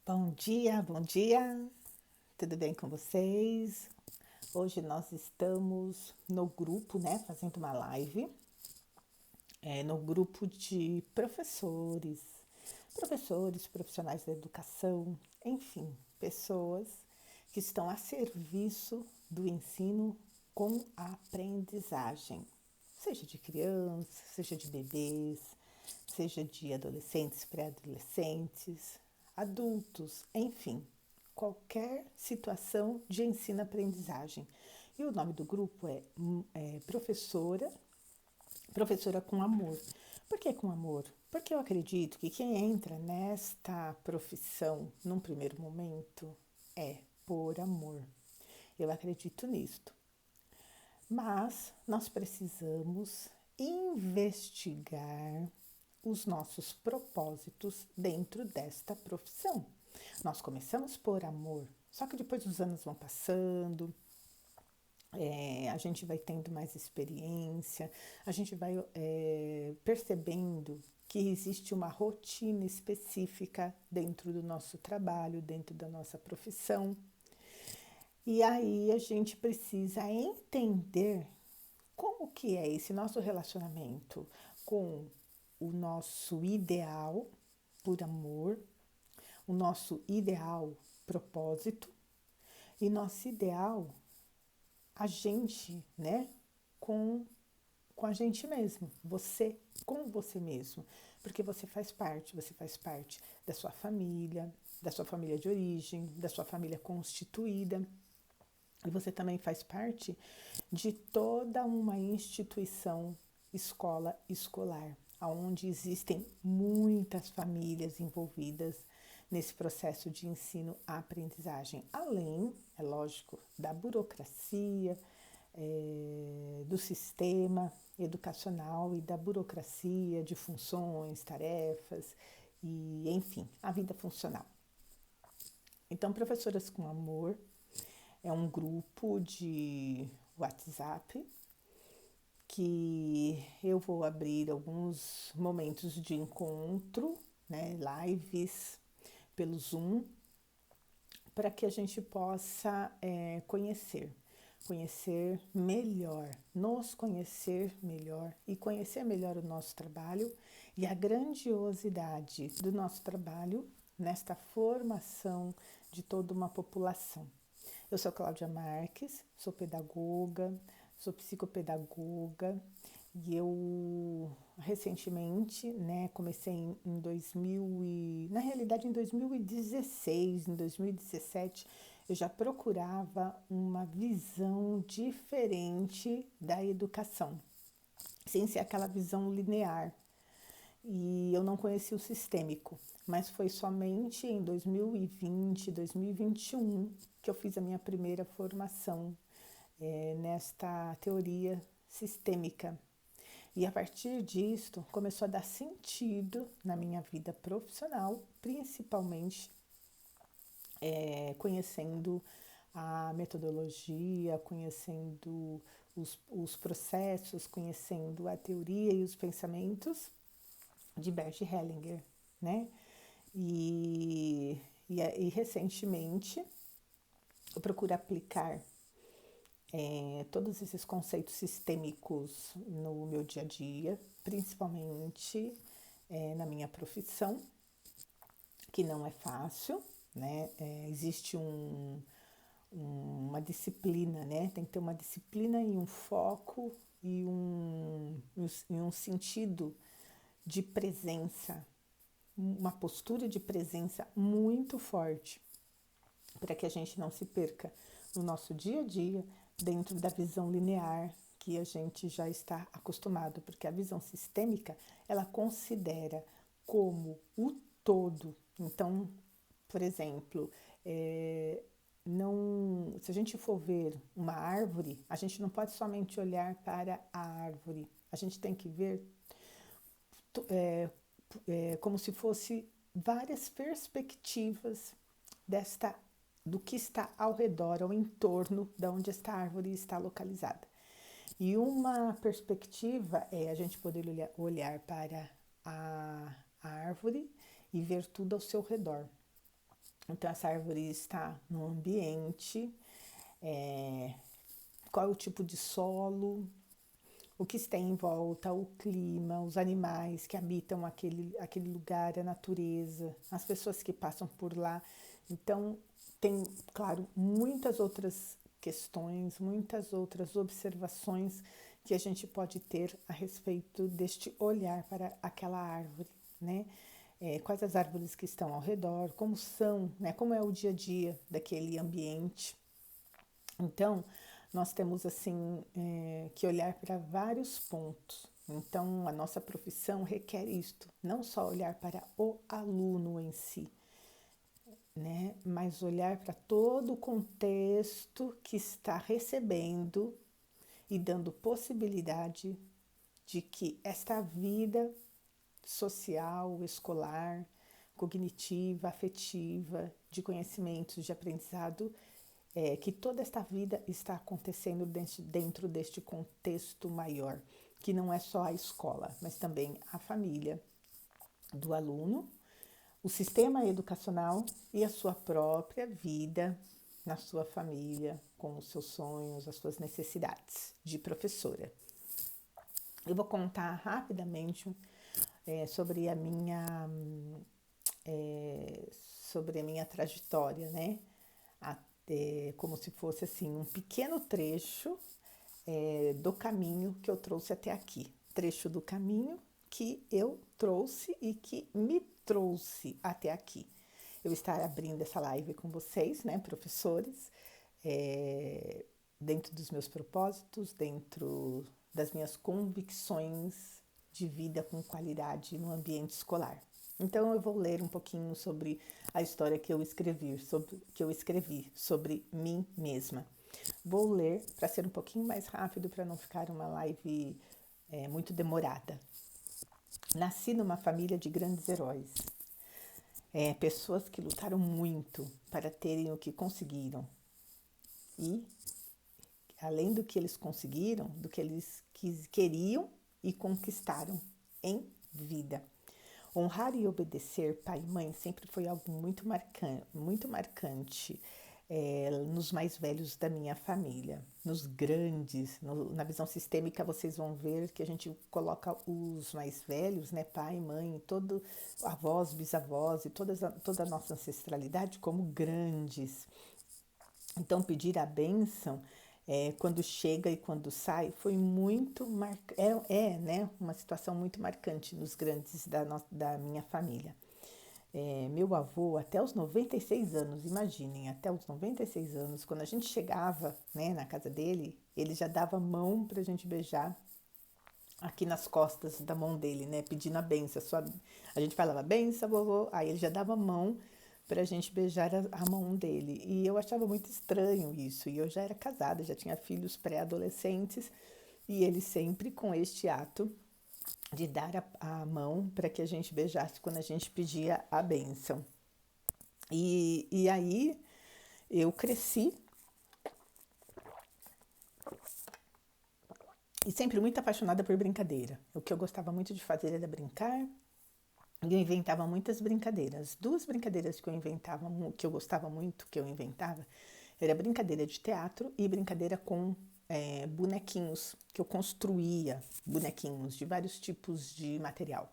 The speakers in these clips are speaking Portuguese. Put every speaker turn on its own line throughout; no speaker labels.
Bom dia, tudo bem com vocês? Hoje nós estamos no grupo, né, fazendo uma live, no grupo de professores, profissionais da educação, enfim, pessoas que estão a serviço do ensino com a aprendizagem, seja de crianças, seja de bebês, seja de adolescentes, pré-adolescentes, adultos, enfim, qualquer situação de ensino-aprendizagem. E o nome do grupo é Professora com Amor. Por que com amor? Porque eu acredito que quem entra nesta profissão, num primeiro momento, é por amor. Eu acredito nisto. Mas nós precisamos investigar os nossos propósitos dentro desta profissão. Nós começamos por amor, só que depois os anos vão passando, a gente vai tendo mais experiência, a gente vai percebendo que existe uma rotina específica dentro do nosso trabalho, dentro da nossa profissão. E aí a gente precisa entender como que é esse nosso relacionamento com o nosso ideal por amor, o nosso ideal propósito e nosso ideal a gente, né, com, com a gente mesmo, você com você mesmo, porque você faz parte da sua família de origem, da sua família constituída, e você também faz parte de toda uma instituição escolar, onde existem muitas famílias envolvidas nesse processo de ensino-aprendizagem, além, é lógico, da burocracia, do sistema educacional e da burocracia de funções, tarefas e, enfim, a vida funcional. Então, Professoras com Amor é um grupo de WhatsApp que eu vou abrir alguns momentos de encontro, né, lives pelo Zoom, para que a gente possa conhecer melhor, nos conhecer melhor e conhecer melhor o nosso trabalho e a grandiosidade do nosso trabalho nesta formação de toda uma população. Eu sou Cláudia Marques, sou pedagoga, sou psicopedagoga e eu recentemente, né, comecei em 2000 e, na realidade em 2016, em 2017, eu já procurava uma visão diferente da educação, sem ser aquela visão linear. E eu não conhecia o sistêmico, mas foi somente em 2020, 2021 que eu fiz a minha primeira formação nesta teoria sistêmica. E a partir disto começou a dar sentido na minha vida profissional, principalmente conhecendo a metodologia, conhecendo os processos, conhecendo a teoria e os pensamentos de Bert Hellinger, né? E recentemente eu procuro aplicar todos esses conceitos sistêmicos no meu dia a dia, principalmente na minha profissão, que não é fácil, né? Existe uma disciplina, né? Tem que ter uma disciplina e um foco e um sentido de presença, uma postura de presença muito forte, para que a gente não se perca no nosso dia a dia dentro da visão linear que a gente já está acostumado, porque a visão sistêmica, ela considera como o todo. Então, por exemplo, não, se a gente for ver uma árvore, a gente não pode somente olhar para a árvore, a gente tem que ver como se fosse várias perspectivas do que está ao redor, ao entorno de onde esta árvore está localizada. E uma perspectiva é a gente poder olhar para a árvore e ver tudo ao seu redor. Então, essa árvore está no ambiente, qual é o tipo de solo, o que está em volta, o clima, os animais que habitam aquele lugar, a natureza, as pessoas que passam por lá. Então, tem, claro, muitas outras questões, muitas outras observações que a gente pode ter a respeito deste olhar para aquela árvore, né? Quais as árvores que estão ao redor, como são, né? Como é o dia a dia daquele ambiente. Então, nós temos assim que olhar para vários pontos. Então, a nossa profissão requer isto, não só olhar para o aluno em si, né, mas olhar para todo o contexto que está recebendo e dando possibilidade de que esta vida social, escolar, cognitiva, afetiva, de conhecimentos, de aprendizado, que toda esta vida está acontecendo dentro deste contexto maior, que não é só a escola, mas também a família do aluno, o sistema educacional e a sua própria vida na sua família, com os seus sonhos, as suas necessidades de professora. Eu vou contar rapidamente sobre a minha sobre a minha trajetória, né? Como se fosse assim um pequeno trecho do caminho que eu trouxe até aqui, trecho do caminho que eu trouxe e que me trouxe até aqui. Eu estar abrindo essa live com vocês, né, professores, dentro dos meus propósitos, dentro das minhas convicções de vida com qualidade no ambiente escolar. Então eu vou ler um pouquinho sobre a história que eu escrevi sobre mim mesma. Vou ler para ser um pouquinho mais rápido, para não ficar uma live muito demorada. Nasci numa família de grandes heróis, pessoas que lutaram muito para terem o que conseguiram e, além do que eles conseguiram, do que eles queriam e conquistaram em vida. Honrar e obedecer pai e mãe sempre foi algo muito marcante nos mais velhos da minha família. Nos grandes, na visão sistêmica, vocês vão ver que a gente coloca os mais velhos, né, pai, mãe, avós, bisavós e toda a nossa ancestralidade como grandes. Então, pedir a bênção quando chega e quando sai foi muito né, uma situação muito marcante nos grandes da minha família. Meu avô, até os 96 anos, imaginem, até os 96 anos, quando a gente chegava, né, na casa dele, ele já dava mão para a gente beijar aqui nas costas da mão dele, né, pedindo a benção. A gente falava, benção, vovô, aí ele já dava mão para a gente beijar a mão dele. E eu achava muito estranho isso. E eu já era casada, já tinha filhos pré-adolescentes, e ele sempre com este ato de dar a mão para que a gente beijasse quando a gente pedia a bênção. E aí eu cresci e sempre muito apaixonada por brincadeira. O que eu gostava muito de fazer era brincar. E eu inventava muitas brincadeiras. Duas brincadeiras que eu inventava, que eu gostava muito, que eu inventava, era brincadeira de teatro e brincadeira com bonequinhos, que eu construía bonequinhos de vários tipos de material.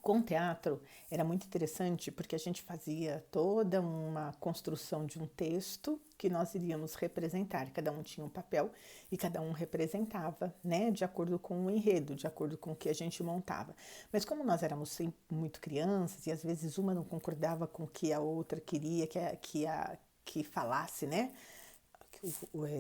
Com o teatro era muito interessante porque a gente fazia toda uma construção de um texto que nós iríamos representar. Cada um tinha um papel e cada um representava, né, de acordo com o enredo, de acordo com o que a gente montava. Mas como nós éramos muito crianças e às vezes uma não concordava com o que a outra queria que falasse, né?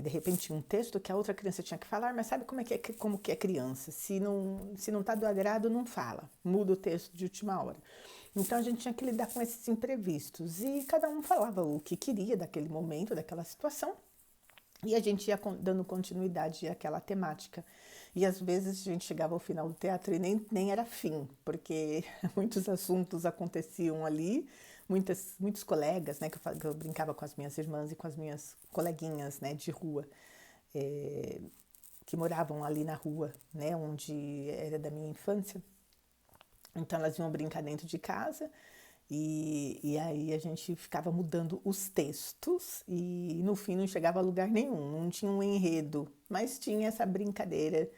De repente um texto que a outra criança tinha que falar, mas sabe como que é criança? Se não tá do agrado, não fala, muda o texto de última hora. Então a gente tinha que lidar com esses imprevistos e cada um falava o que queria daquele momento, daquela situação, e a gente ia dando continuidade àquela temática. E às vezes a gente chegava ao final do teatro e nem era fim, porque muitos assuntos aconteciam ali, muitos colegas, né, que eu brincava com as minhas irmãs e com as minhas coleguinhas, né, de rua, que moravam ali na rua, né, onde era da minha infância. Então elas iam brincar dentro de casa E aí a gente ficava mudando os textos e no fim não chegava a lugar nenhum, não tinha um enredo, mas tinha essa brincadeira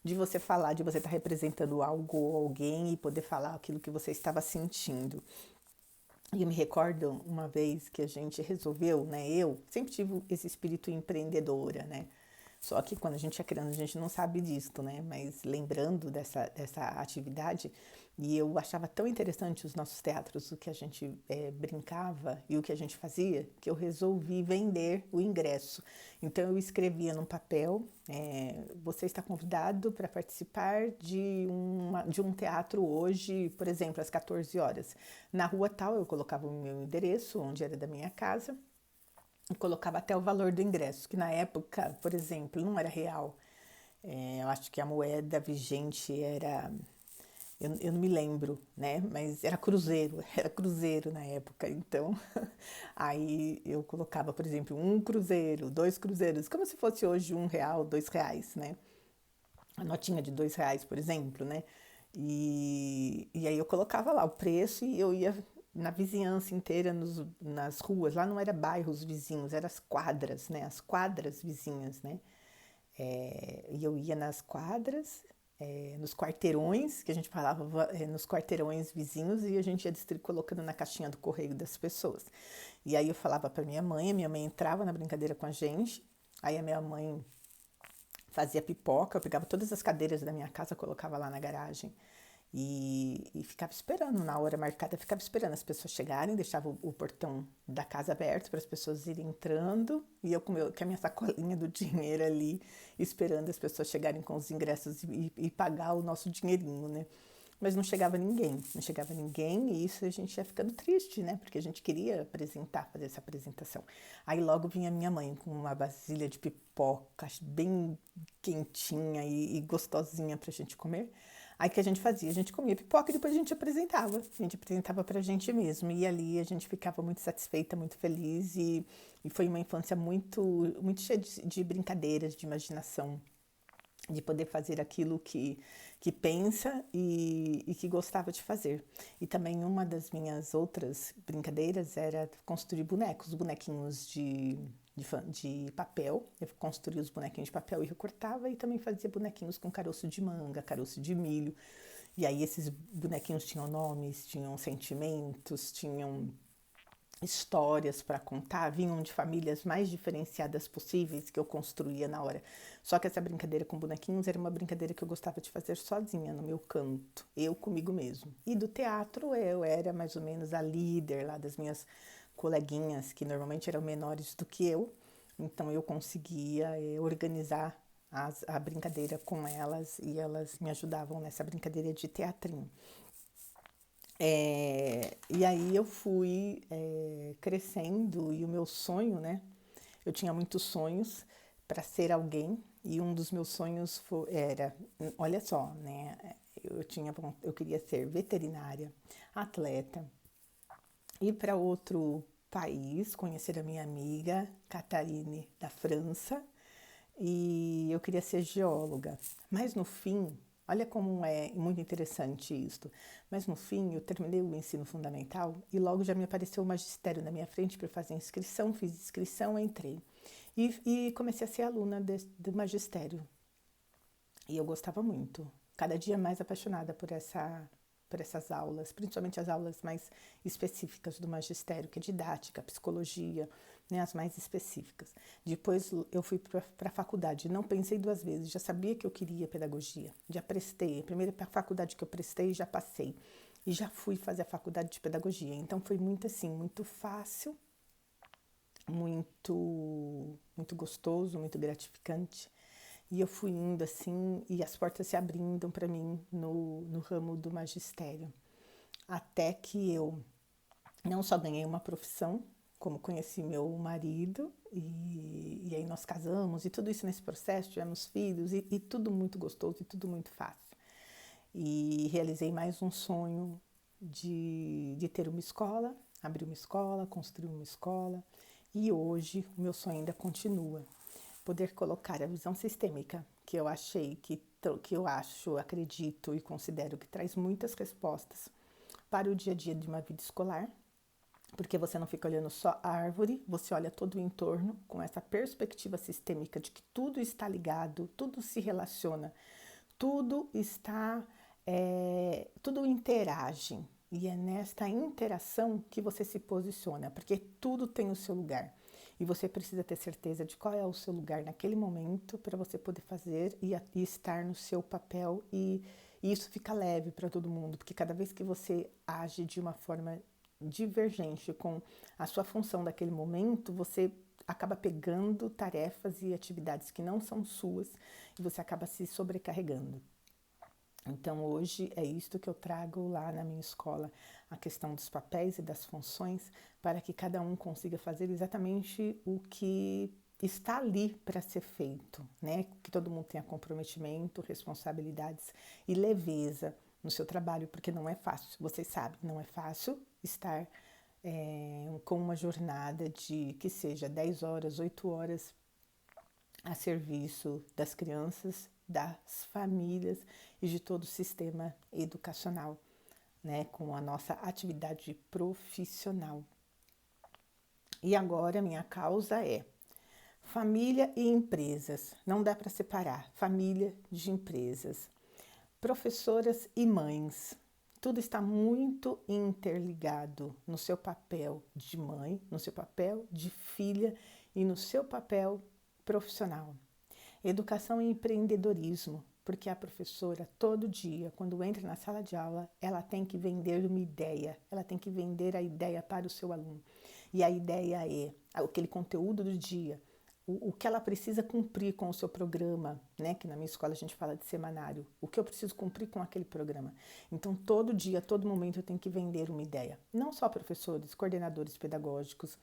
de você falar, de você estar representando algo ou alguém e poder falar aquilo que você estava sentindo. E eu me recordo uma vez que a gente resolveu, né? Eu sempre tive esse espírito empreendedora, né? Só que quando a gente é criança, a gente não sabe disso, né? Mas lembrando dessa atividade, e eu achava tão interessante os nossos teatros, o que a gente brincava e o que a gente fazia, que eu resolvi vender o ingresso. Então eu escrevia num papel, você está convidado para participar de um teatro hoje, por exemplo, às 14 horas. Na rua tal, eu colocava o meu endereço, onde era da minha casa, e colocava até o valor do ingresso, que na época, por exemplo, não era real. Eu acho que a moeda vigente era, eu não me lembro, né? Mas era cruzeiro na época. Então, aí eu colocava, por exemplo, um cruzeiro, dois cruzeiros, como se fosse hoje R$ 1, R$ 2, né? A notinha de R$ 2, por exemplo, né? E aí eu colocava lá o preço e eu ia na vizinhança inteira, nas ruas. Lá não era bairros vizinhos, eram as quadras, né? As quadras vizinhas, né? E eu ia nas quadras, nos quarteirões, que a gente falava nos quarteirões vizinhos, e a gente ia colocando na caixinha do correio das pessoas. E aí eu falava para minha mãe entrava na brincadeira com a gente, aí a minha mãe fazia pipoca, eu pegava todas as cadeiras da minha casa, colocava lá na garagem e ficava esperando, na hora marcada, ficava esperando as pessoas chegarem, deixava o portão da casa aberto para as pessoas irem entrando e eu com a minha sacolinha do dinheiro ali, esperando as pessoas chegarem com os ingressos e pagar o nosso dinheirinho, né? Mas não chegava ninguém, não chegava ninguém e isso a gente ia ficando triste, né? Porque a gente queria apresentar, fazer essa apresentação. Aí logo vinha minha mãe com uma vasilha de pipoca bem quentinha e gostosinha pra gente comer. Aí o que a gente fazia? A gente comia pipoca e depois a gente apresentava. A gente apresentava pra gente mesmo. E ali a gente ficava muito satisfeita, muito feliz. E foi uma infância muito cheia de brincadeiras, de imaginação, de poder fazer aquilo que pensa e que gostava de fazer. E também uma das minhas outras brincadeiras era construir bonecos, bonequinhos de papel. Eu construía os bonequinhos de papel e recortava e também fazia bonequinhos com caroço de manga, caroço de milho. E aí esses bonequinhos tinham nomes, tinham sentimentos, tinham histórias para contar, vinham de famílias mais diferenciadas possíveis que eu construía na hora. Só que essa brincadeira com bonequinhos era uma brincadeira que eu gostava de fazer sozinha, no meu canto, eu comigo mesmo. E do teatro eu era mais ou menos a líder lá das minhas coleguinhas, que normalmente eram menores do que eu, então eu conseguia organizar a brincadeira com elas e elas me ajudavam nessa brincadeira de teatrinho. E aí eu fui crescendo e o meu sonho, né? Eu tinha muitos sonhos para ser alguém e um dos meus sonhos era, olha só, né? Eu queria ser veterinária, atleta, ir para outro país, conhecer a minha amiga Catarine da França e eu queria ser geóloga. Mas no fim, olha como é muito interessante isso. Mas no fim, eu terminei o ensino fundamental e logo já me apareceu o magistério na minha frente para fazer inscrição. Fiz inscrição, entrei e comecei a ser aluna do magistério. E eu gostava muito, cada dia mais apaixonada por essas aulas, principalmente as aulas mais específicas do magistério, que é didática, psicologia, né, as mais específicas. Depois eu fui para a faculdade, não pensei duas vezes, já sabia que eu queria pedagogia, já prestei, a primeira faculdade que eu prestei já passei e já fui fazer a faculdade de pedagogia. Então foi muito assim, muito fácil, muito gostoso, muito gratificante. E eu fui indo assim, e as portas se abrindo para mim no ramo do magistério. Até que eu não só ganhei uma profissão, como conheci meu marido, e aí nós casamos, e tudo isso nesse processo, tivemos filhos, e tudo muito gostoso, e tudo muito fácil. E realizei mais um sonho de ter uma escola, abrir uma escola, construir uma escola, e hoje o meu sonho ainda continua. Poder colocar a visão sistêmica, que eu achei, que eu acho, acredito e considero que traz muitas respostas para o dia a dia de uma vida escolar, porque você não fica olhando só a árvore, você olha todo o entorno com essa perspectiva sistêmica de que tudo está ligado, tudo se relaciona, tudo está, tudo interage. E é nesta interação que você se posiciona, porque tudo tem o seu lugar. E você precisa ter certeza de qual é o seu lugar naquele momento para você poder fazer e estar no seu papel. E isso fica leve para todo mundo, porque cada vez que você age de uma forma divergente com a sua função daquele momento, você acaba pegando tarefas e atividades que não são suas e você acaba se sobrecarregando. Então, hoje é isto que eu trago lá na minha escola, a questão dos papéis e das funções, para que cada um consiga fazer exatamente o que está ali para ser feito, né? Que todo mundo tenha comprometimento, responsabilidades e leveza no seu trabalho, porque não é fácil, vocês sabem, não é fácil estar com uma jornada de que seja 10 horas, 8 horas a serviço das crianças, das famílias e de todo o sistema educacional, né, com a nossa atividade profissional. E agora minha causa é família e empresas. Não dá para separar família de empresas. Professoras e mães. Tudo está muito interligado no seu papel de mãe, no seu papel de filha e no seu papel profissional. Educação e empreendedorismo, porque a professora, todo dia, quando entra na sala de aula, ela tem que vender uma ideia, ela tem que vender a ideia para o seu aluno. E a ideia é aquele conteúdo do dia, o que ela precisa cumprir com o seu programa, né? Que na minha escola a gente fala de semanário, o que eu preciso cumprir com aquele programa. Então, todo dia, todo momento eu tenho que vender uma ideia. Não só professores, coordenadores pedagógicos,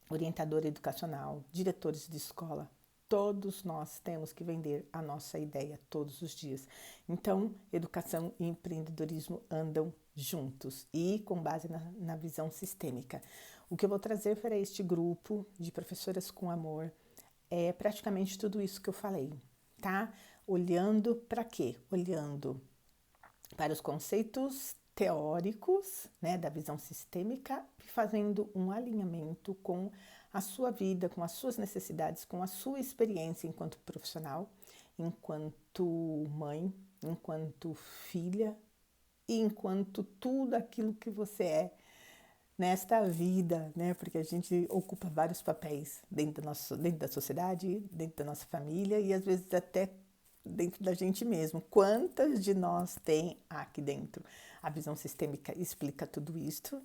orientador educacional, diretores de escola, todos nós temos que vender a nossa ideia todos os dias. Então, educação e empreendedorismo andam juntos e com base na visão sistêmica. O que eu vou trazer para este grupo de professoras com amor é praticamente tudo isso que eu falei, tá? Olhando para quê? Olhando para os conceitos teóricos, né, da visão sistêmica, fazendo um alinhamento com a sua vida, com as suas necessidades, com a sua experiência enquanto profissional, enquanto mãe, enquanto filha e enquanto tudo aquilo que você é nesta vida, né? Porque a gente ocupa vários papéis dentro da sociedade, dentro da nossa família e às vezes até dentro da gente mesmo. Quantas de nós tem aqui dentro? A visão sistêmica explica tudo isso.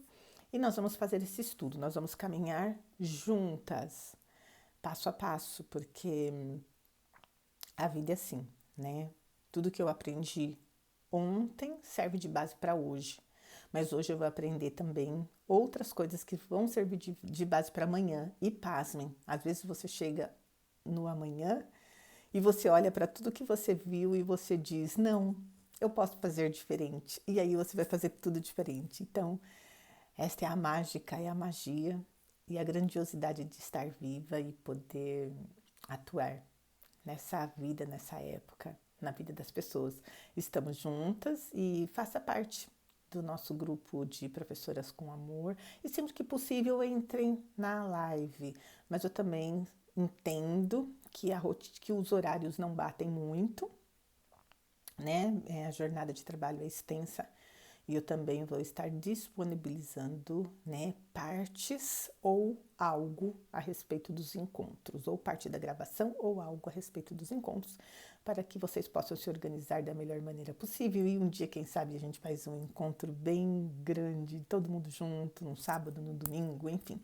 E nós vamos fazer esse estudo, nós vamos caminhar juntas, passo a passo, porque a vida é assim, né? Tudo que eu aprendi ontem serve de base para hoje, mas hoje eu vou aprender também outras coisas que vão servir de base para amanhã. E pasmem, às vezes você chega no amanhã e você olha para tudo que você viu e você diz, não, eu posso fazer diferente. E aí você vai fazer tudo diferente. Então, esta é a mágica, é a magia e a grandiosidade de estar viva e poder atuar nessa vida, nessa época, na vida das pessoas. Estamos juntas e faça parte do nosso grupo de professoras com amor e sempre que possível entrem na live, mas eu também entendo que os horários não batem muito, né? A jornada de trabalho é extensa e eu também vou estar disponibilizando, né, partes ou algo a respeito dos encontros, ou parte da gravação ou algo a respeito dos encontros, para que vocês possam se organizar da melhor maneira possível. E um dia, quem sabe, a gente faz um encontro bem grande, todo mundo junto, no sábado, no domingo, enfim.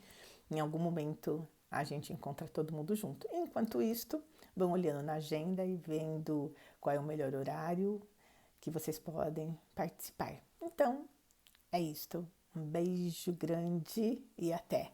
Em algum momento a gente encontra todo mundo junto. Enquanto isto, vão olhando na agenda e vendo qual é o melhor horário que vocês podem participar. Então, é isto. Um beijo grande e até!